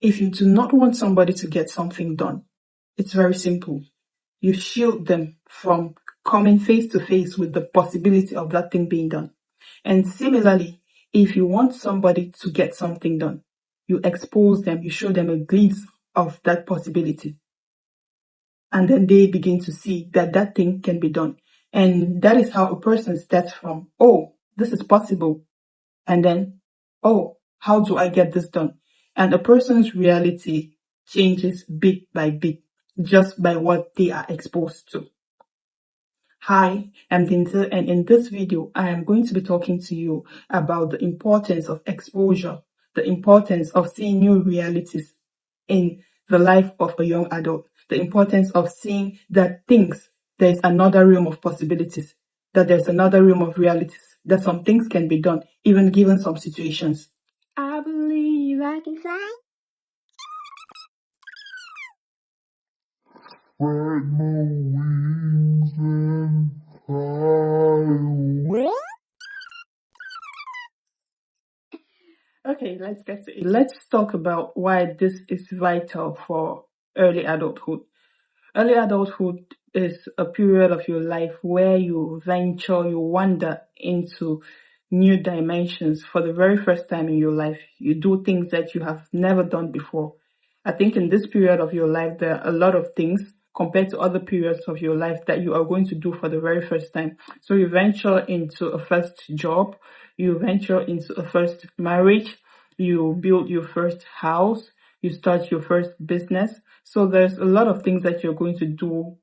If you do not want somebody to get something done, it's very simple. You shield them from coming face to face with the possibility of that thing being done. And similarly, if you want somebody to get something done, you expose them, you show them a glimpse of that possibility. And then they begin to see that that thing can be done. And that is how a person starts from, oh, this is possible. And then, oh, how do I get this done? And a person's reality changes bit by bit just by what they are exposed to. Hi, I'm Dinta, and in this video, I am going to be talking to you about the importance of exposure, the importance of seeing new realities in the life of a young adult, the importance of seeing that there's another realm of possibilities, that there's another realm of realities, that some things can be done, even given some situations. I believe I can fly. Spread my wings and fly. Okay, let's get to it. Let's talk about why this is vital for early adulthood. Early adulthood is a period of your life where you venture, you wander into new dimensions for the very first time in your life. You do things that you have never done before. I think in this period of your life, there are a lot of things compared to other periods of your life that you are going to do for the very first time. So you venture into a first job, you venture into a first marriage, you build your first house, you start your first business. So there's a lot of things that you're going to do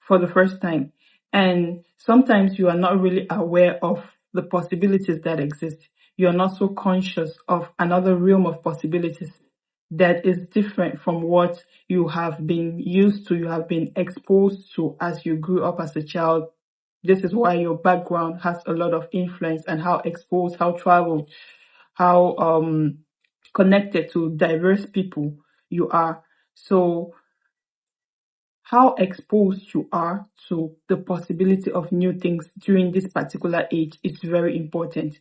for the first time. And sometimes you are not really aware of the possibilities that exist. You're not so conscious of another realm of possibilities that is different from what you have been used to, you have been exposed to as you grew up as a child. This is why your background has a lot of influence and how exposed, how traveled, how connected to diverse people you are. So how exposed you are to the possibility of new things during this particular age is very important.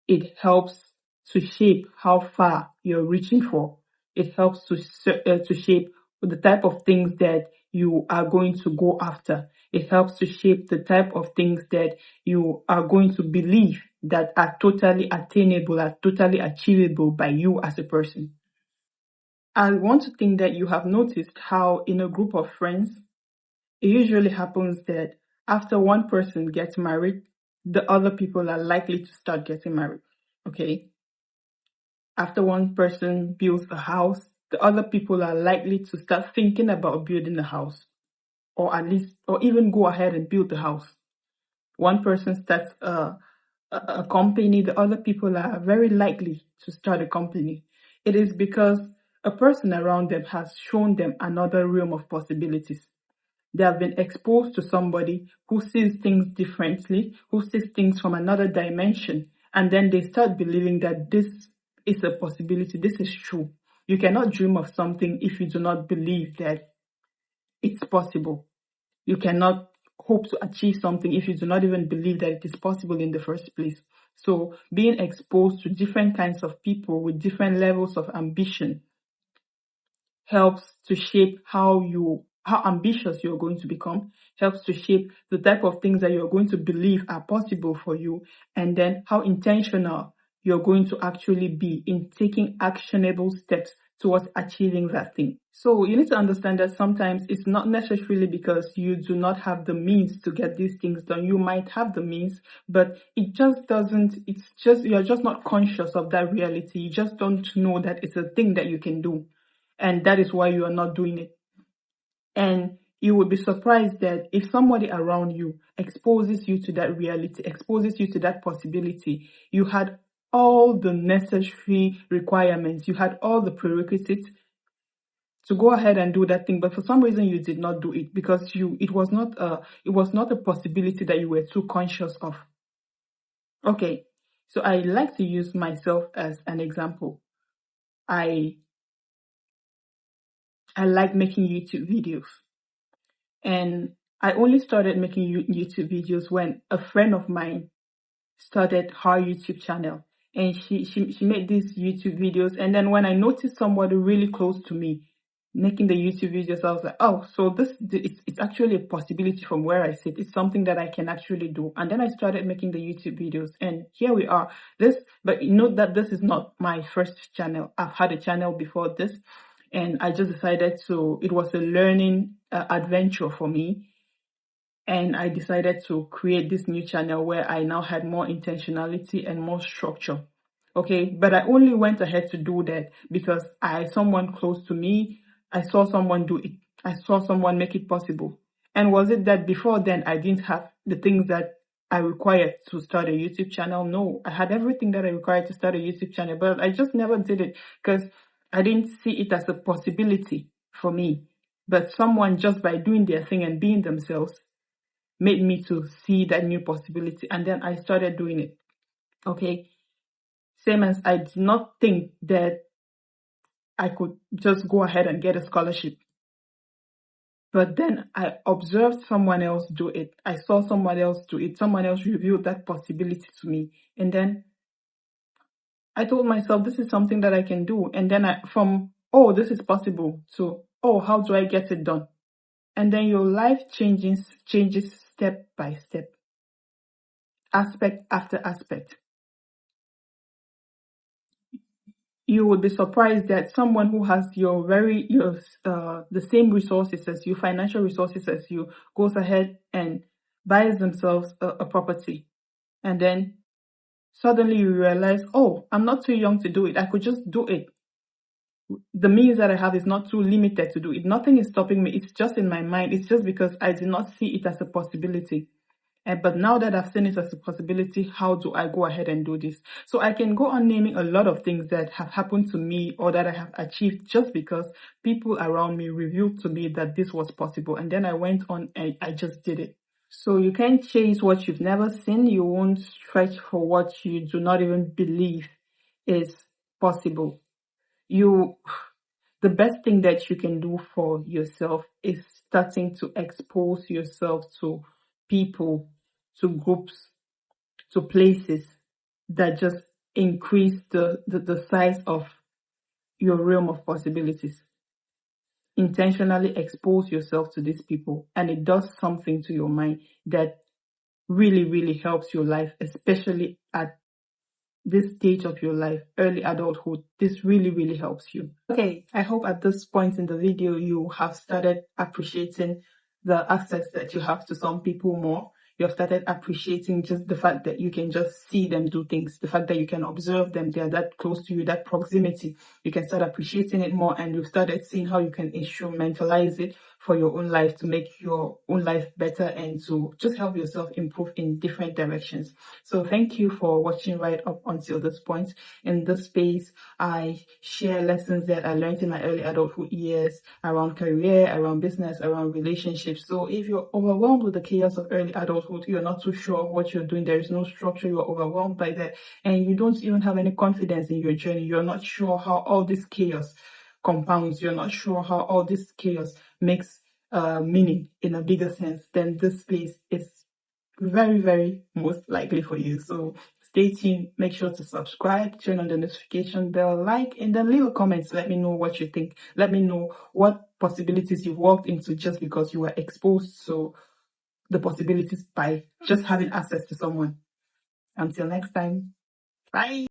It helps to shape how far you're reaching for. It helps to shape the type of things that you are going to go after. It helps to shape the type of things that you are going to believe that are totally attainable, are totally achievable by you as a person. I want to think that you have noticed how in a group of friends, it usually happens that after one person gets married, the other people are likely to start getting married. Okay. After one person builds a house, the other people are likely to start thinking about building a house, or at least, or even go ahead and build the house. One person starts a company, the other people are very likely to start a company. It is because a person around them has shown them another realm of possibilities. They have been exposed to somebody who sees things differently, who sees things from another dimension, and then they start believing that this is a possibility, this is true. You cannot dream of something if you do not believe that it's possible. You cannot hope to achieve something if you do not even believe that it is possible in the first place. So being exposed to different kinds of people with different levels of ambition helps to shape how ambitious you're going to become, helps to shape the type of things that you're going to believe are possible for you, and then how intentional you're going to actually be in taking actionable steps towards achieving that thing. So you need to understand that sometimes it's not necessarily because you do not have the means to get these things done. You might have the means, but you're just not conscious of that reality. You just don't know that it's a thing that you can do. And that is why you are not doing it. And you would be surprised that if somebody around you exposes you to that reality, exposes you to that possibility, you had all the necessary requirements, you had all the prerequisites to go ahead and do that thing, but for some reason you did not do it because it was not a possibility that you were too conscious of. Okay, so I like to use myself as an example. I like making YouTube videos. And I only started making YouTube videos when a friend of mine started her YouTube channel. and she made these YouTube videos. And then when I noticed somebody really close to me making the YouTube videos, I was like, oh, so it's actually a possibility from where I sit. It's something that I can actually do. And then I started making the YouTube videos, and here we are. But note that this is not my first channel. I've had a channel before this, and I just decided it was a learning adventure for me. And I decided to create this new channel where I now had more intentionality and more structure. Okay, but I only went ahead to do that because someone close to me, I saw someone do it. I saw someone make it possible. And was it that before then I didn't have the things that I required to start a YouTube channel? No, I had everything that I required to start a YouTube channel, but I just never did it because I didn't see it as a possibility for me. But someone, just by doing their thing and being themselves, made me to see that new possibility, and then I started doing it. Okay, same as I did not think that I could just go ahead and get a scholarship, but then I observed someone else do it. I saw someone else do it. Someone else revealed that possibility to me, and then I told myself, this is something that I can do. And then oh, this is possible, to, oh, how do I get it done? And then your life changes step by step, aspect after aspect. You would be surprised that someone who has the same resources as you, financial resources as you, goes ahead and buys themselves a property. And then suddenly you realize, oh, I'm not too young to do it. I could just do it. The means that I have is not too limited to do it. Nothing is stopping me. It's just in my mind. It's just because I did not see it as a possibility. But now that I've seen it as a possibility, how do I go ahead and do this? So I can go on naming a lot of things that have happened to me or that I have achieved just because people around me revealed to me that this was possible. And then I went on and I just did it. So you can't chase what you've never seen. You won't stretch for what you do not even believe is possible. The best thing that you can do for yourself is starting to expose yourself to people, to groups, to places that just increase the size of your realm of possibilities. Intentionally expose yourself to these people, and it does something to your mind that really, really helps your life, especially at this stage of your life, early adulthood. This really, really helps you. Okay, I hope at this point in the video you have started appreciating the access that you have to some people more. You have started appreciating just the fact that you can just see them do things, the fact that you can observe them, they're that close to you, that proximity. You can start appreciating it more, and you've started seeing how you can instrumentalize it for your own life, to make your own life better and to just help yourself improve in different directions. So thank you for watching right up until this point. In this space, I share lessons that I learned in my early adulthood years around career, around business, around relationships. So if you're overwhelmed with the chaos of early adulthood, you're not too sure what you're doing, there is no structure, you're overwhelmed by that, and you don't even have any confidence in your journey, you're not sure how all this chaos compounds, you're not sure how all this chaos makes meaning in a bigger sense, then this space is very, very most likely for you. So stay tuned, make sure to subscribe, turn on the notification bell, like, and then leave a comment. Let me know what you think. Let me know what possibilities you've walked into just because you were exposed to the possibilities by just having access to someone. Until next time, bye.